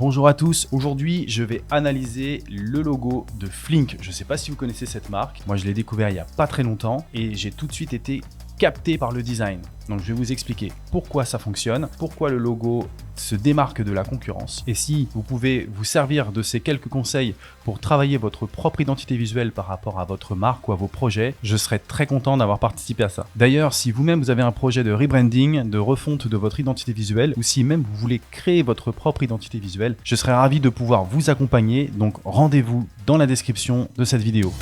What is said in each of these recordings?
Bonjour à tous, aujourd'hui je vais analyser le logo de Flink. Je ne sais pas si vous connaissez cette marque, moi je l'ai découvert il n'y a pas très longtemps et j'ai tout de suite été capté par le design. Donc je vais vous expliquer pourquoi ça fonctionne, pourquoi le logo se démarque de la concurrence. Et si vous pouvez vous servir de ces quelques conseils pour travailler votre propre identité visuelle par rapport à votre marque ou à vos projets, je serais très content d'avoir participé à ça. D'ailleurs, si vous-même vous avez un projet de rebranding, de refonte de votre identité visuelle, ou si même vous voulez créer votre propre identité visuelle, je serais ravi de pouvoir vous accompagner. Donc rendez-vous dans la description de cette vidéo.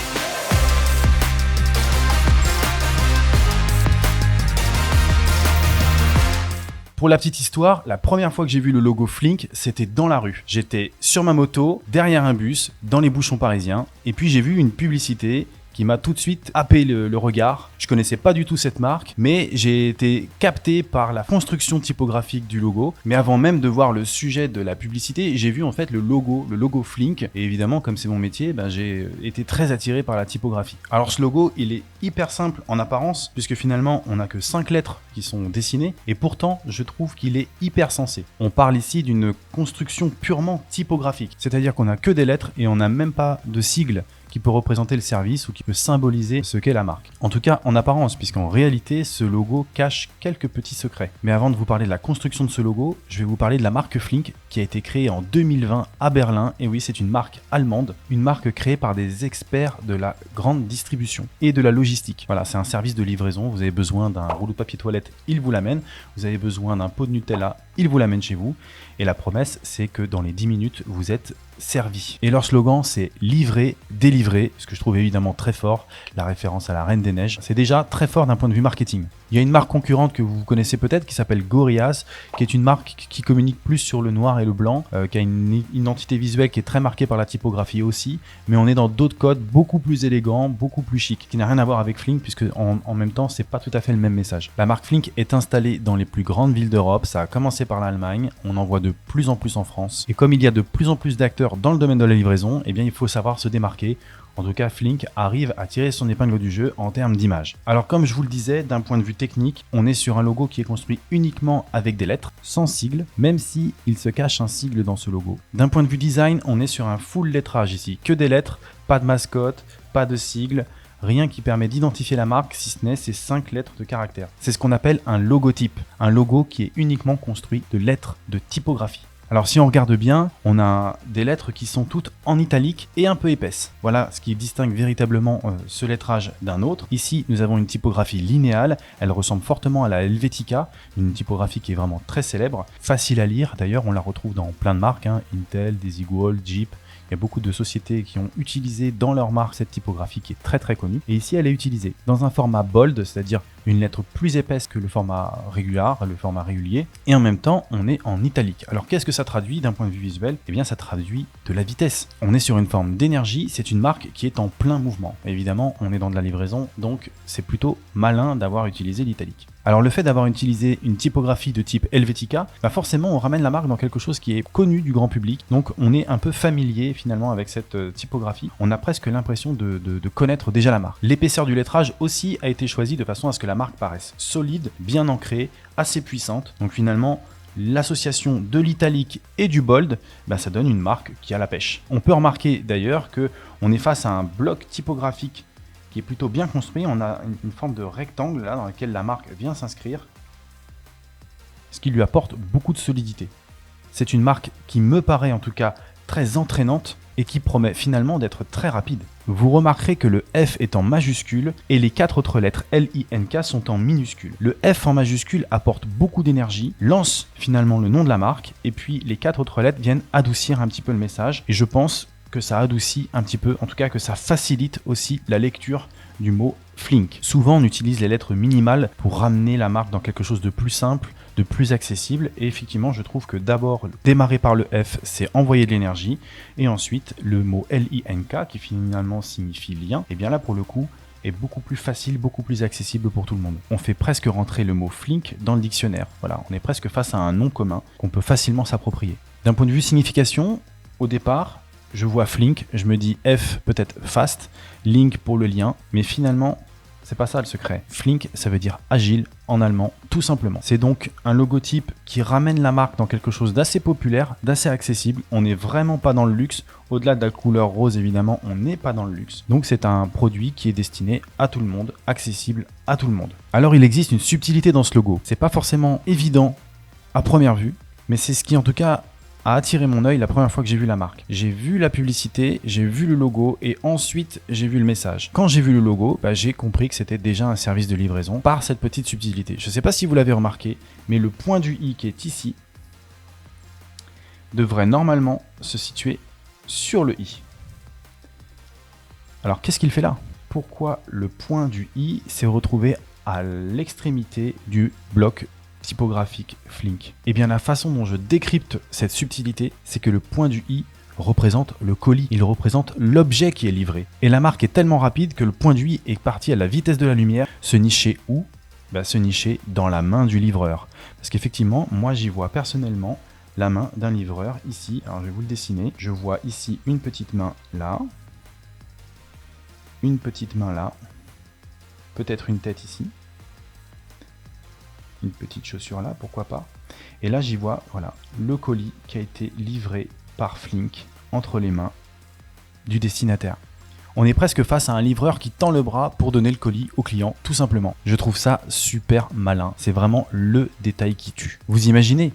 Pour la petite histoire, la première fois que j'ai vu le logo Flink, c'était dans la rue. J'étais sur ma moto, derrière un bus, dans les bouchons parisiens, et puis j'ai vu une publicité qui m'a tout de suite happé le regard. Je connaissais pas du tout cette marque, mais j'ai été capté par la construction typographique du logo. Mais avant même de voir le sujet de la publicité, j'ai vu en fait le logo Flink. Et évidemment, comme c'est mon métier, j'ai été très attiré par la typographie. Alors ce logo, il est hyper simple en apparence, puisque finalement, on n'a que 5 lettres qui sont dessinées. Et pourtant, je trouve qu'il est hyper sensé. On parle ici d'une construction purement typographique. C'est-à-dire qu'on n'a que des lettres et on n'a même pas de sigle qui peut représenter le service ou qui peut symboliser ce qu'est la marque. En tout cas, en apparence, puisqu'en réalité, ce logo cache quelques petits secrets. Mais avant de vous parler de la construction de ce logo, je vais vous parler de la marque Flink, qui a été créée en 2020 à Berlin. Et oui, c'est une marque allemande, une marque créée par des experts de la grande distribution et de la logistique. Voilà, c'est un service de livraison. Vous avez besoin d'un rouleau de papier toilette, il vous l'amène. Vous avez besoin d'un pot de Nutella, il vous l'amène chez vous. Et la promesse, c'est que dans les 10 minutes, vous êtes servi. Et leur slogan, c'est livrer, délivrer, ce que je trouve évidemment très fort, la référence à la Reine des Neiges. C'est déjà très fort d'un point de vue marketing. Il y a une marque concurrente que vous connaissez peut-être qui s'appelle Gorillaz, qui est une marque qui communique plus sur le noir et le blanc, qui a une identité visuelle qui est très marquée par la typographie aussi, mais on est dans d'autres codes beaucoup plus élégants, beaucoup plus chic, qui n'a rien à voir avec Flink, puisque en même temps, c'est pas tout à fait le même message. La marque Flink est installée dans les plus grandes villes d'Europe, ça a commencé par l'Allemagne, on en voit de plus en plus en France, et comme il y a de plus en plus d'acteurs dans le domaine de la livraison, eh bien il faut savoir se démarquer. En tout cas, Flink arrive à tirer son épingle du jeu en termes d'image. Alors comme je vous le disais, d'un point de vue technique, on est sur un logo qui est construit uniquement avec des lettres, sans sigle, même si il se cache un sigle dans ce logo. D'un point de vue design, on est sur un full lettrage ici, que des lettres, pas de mascotte, pas de sigle, rien qui permet d'identifier la marque si ce n'est ces 5 lettres de caractère. C'est ce qu'on appelle un logotype, un logo qui est uniquement construit de lettres de typographie. Alors si on regarde bien, on a des lettres qui sont toutes en italique et un peu épaisses. Voilà ce qui distingue véritablement ce lettrage d'un autre. Ici, nous avons une typographie linéale. Elle ressemble fortement à la Helvetica, une typographie qui est vraiment très célèbre, facile à lire. D'ailleurs, on la retrouve dans plein de marques, Intel, Desigual, Jeep. Il y a beaucoup de sociétés qui ont utilisé dans leur marque cette typographie qui est très très connue. Et ici, elle est utilisée dans un format bold, c'est-à-dire une lettre plus épaisse que le format régulier. Et en même temps, on est en italique. Alors qu'est-ce que ça traduit d'un point de vue visuel ? Eh bien, ça traduit de la vitesse. On est sur une forme d'énergie. C'est une marque qui est en plein mouvement. Évidemment, on est dans de la livraison, donc c'est plutôt malin d'avoir utilisé l'italique. Alors le fait d'avoir utilisé une typographie de type Helvetica, forcément on ramène la marque dans quelque chose qui est connu du grand public, donc on est un peu familier finalement avec cette typographie, on a presque l'impression de connaître déjà la marque. L'épaisseur du lettrage aussi a été choisie de façon à ce que la marque paraisse solide, bien ancrée, assez puissante, donc finalement l'association de l'italique et du bold, ça donne une marque qui a la pêche. On peut remarquer d'ailleurs qu'on est face à un bloc typographique qui est plutôt bien construit. On a une forme de rectangle là dans laquelle la marque vient s'inscrire, ce qui lui apporte beaucoup de solidité. C'est une marque qui me paraît en tout cas très entraînante et qui promet finalement d'être très rapide. Vous remarquerez que le F est en majuscule et les 4 autres lettres L-I-N-K sont en minuscule. Le F en majuscule apporte beaucoup d'énergie, lance finalement le nom de la marque et puis les 4 autres lettres viennent adoucir un petit peu le message et je pense que ça adoucit un petit peu, en tout cas que ça facilite aussi la lecture du mot Flink. Souvent on utilise les lettres minimales pour ramener la marque dans quelque chose de plus simple, de plus accessible et effectivement je trouve que d'abord démarrer par le F c'est envoyer de l'énergie et ensuite le mot L-I-N-K qui finalement signifie lien, et bien là pour le coup est beaucoup plus facile, beaucoup plus accessible pour tout le monde. On fait presque rentrer le mot Flink dans le dictionnaire. Voilà, on est presque face à un nom commun qu'on peut facilement s'approprier. D'un point de vue signification, au départ, je vois Flink, je me dis F peut-être fast, link pour le lien, mais finalement C'est pas ça le secret. Flink, ça veut dire agile en allemand, tout simplement. C'est donc un logotype qui ramène la marque dans quelque chose d'assez populaire, d'assez accessible. On n'est vraiment pas dans le luxe. Au-delà de la couleur rose, évidemment, on n'est pas dans le luxe. Donc c'est un produit qui est destiné à tout le monde, accessible à tout le monde. Alors il existe une subtilité dans ce logo. C'est pas forcément évident à première vue, mais c'est ce qui en tout cas a attiré mon œil la première fois que j'ai vu la marque. J'ai vu la publicité, j'ai vu le logo et ensuite j'ai vu le message. Quand j'ai vu le logo, j'ai compris que c'était déjà un service de livraison par cette petite subtilité. Je ne sais pas si vous l'avez remarqué, mais le point du i qui est ici devrait normalement se situer sur le i. Alors qu'est-ce qu'il fait là? Pourquoi le point du i s'est retrouvé à l'extrémité du bloc typographique Flink? Eh bien la façon dont je décrypte cette subtilité, c'est que le point du i représente le colis, il représente l'objet qui est livré. Et la marque est tellement rapide que le point du i est parti à la vitesse de la lumière, se nicher où? Se nicher dans la main du livreur. Parce qu'effectivement, moi j'y vois personnellement la main d'un livreur ici. Alors je vais vous le dessiner. Je vois ici une petite main là, une petite main là, peut-être une tête ici, une petite chaussure là, pourquoi pas. Et là j'y vois voilà le colis qui a été livré par Flink entre les mains du destinataire. On est presque face à un livreur qui tend le bras pour donner le colis au client, tout simplement. Je trouve ça super malin, c'est vraiment le détail qui tue. Vous imaginez,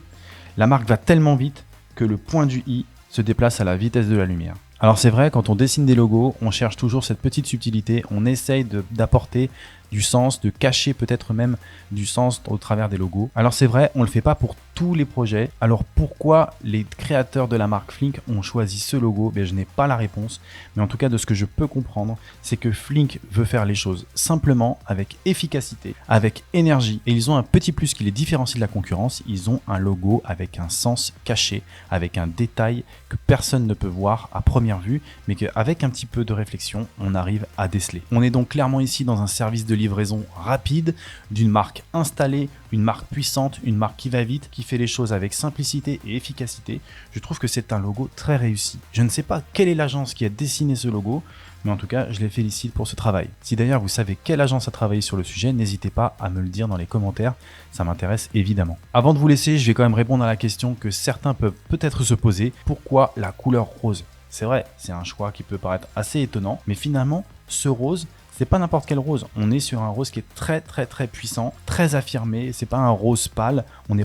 la marque va tellement vite que le point du i se déplace à la vitesse de la lumière. Alors c'est vrai, quand on dessine des logos, on cherche toujours cette petite subtilité, on essaye d'apporter du sens, de cacher peut-être même du sens au travers des logos. Alors c'est vrai, on ne le fait pas pour tous les projets. Alors pourquoi les créateurs de la marque Flink ont choisi ce logo? Je n'ai pas la réponse, mais en tout cas de ce que je peux comprendre, c'est que Flink veut faire les choses simplement, avec efficacité, avec énergie. Et ils ont un petit plus qui les différencie de la concurrence, ils ont un logo avec un sens caché, avec un détail que personne ne peut voir à première vue, mais qu'avec un petit peu de réflexion, on arrive à déceler. On est donc clairement ici dans un service de livraison rapide, d'une marque installée, une marque puissante, une marque qui va vite, qui fait les choses avec simplicité et efficacité. Je trouve que c'est un logo très réussi. Je ne sais pas quelle est l'agence qui a dessiné ce logo, mais en tout cas, je les félicite pour ce travail. Si d'ailleurs vous savez quelle agence a travaillé sur le sujet, n'hésitez pas à me le dire dans les commentaires, ça m'intéresse évidemment. Avant de vous laisser, je vais quand même répondre à la question que certains peuvent peut-être se poser. Pourquoi la couleur rose? C'est vrai, c'est un choix qui peut paraître assez étonnant, mais finalement, ce rose, c'est pas n'importe quel rose, on est sur un rose qui est très puissant, très affirmé, c'est pas un rose pâle, on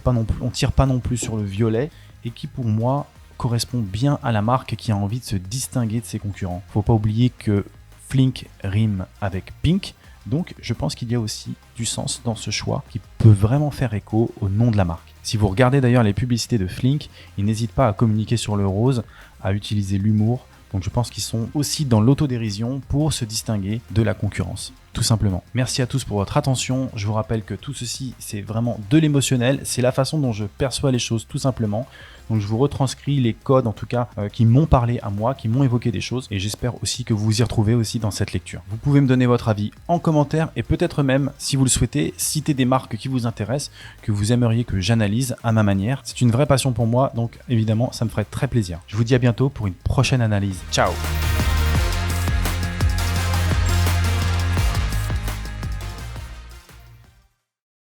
tire pas non plus sur le violet, et qui pour moi correspond bien à la marque qui a envie de se distinguer de ses concurrents. Faut pas oublier que Flink rime avec pink, donc je pense qu'il y a aussi du sens dans ce choix qui peut vraiment faire écho au nom de la marque. Si vous regardez d'ailleurs les publicités de Flink, ils n'hésitent pas à communiquer sur le rose, à utiliser l'humour. Donc je pense qu'ils sont aussi dans l'autodérision pour se distinguer de la concurrence, tout simplement. Merci à tous pour votre attention. Je vous rappelle que tout ceci, c'est vraiment de l'émotionnel. C'est la façon dont je perçois les choses, tout simplement. Donc je vous retranscris les codes, en tout cas, qui m'ont parlé à moi, qui m'ont évoqué des choses. Et j'espère aussi que vous vous y retrouvez aussi dans cette lecture. Vous pouvez me donner votre avis en commentaire et peut-être même, si vous le souhaitez, citer des marques qui vous intéressent, que vous aimeriez que j'analyse à ma manière. C'est une vraie passion pour moi, donc évidemment, ça me ferait très plaisir. Je vous dis à bientôt pour une prochaine analyse. Ciao!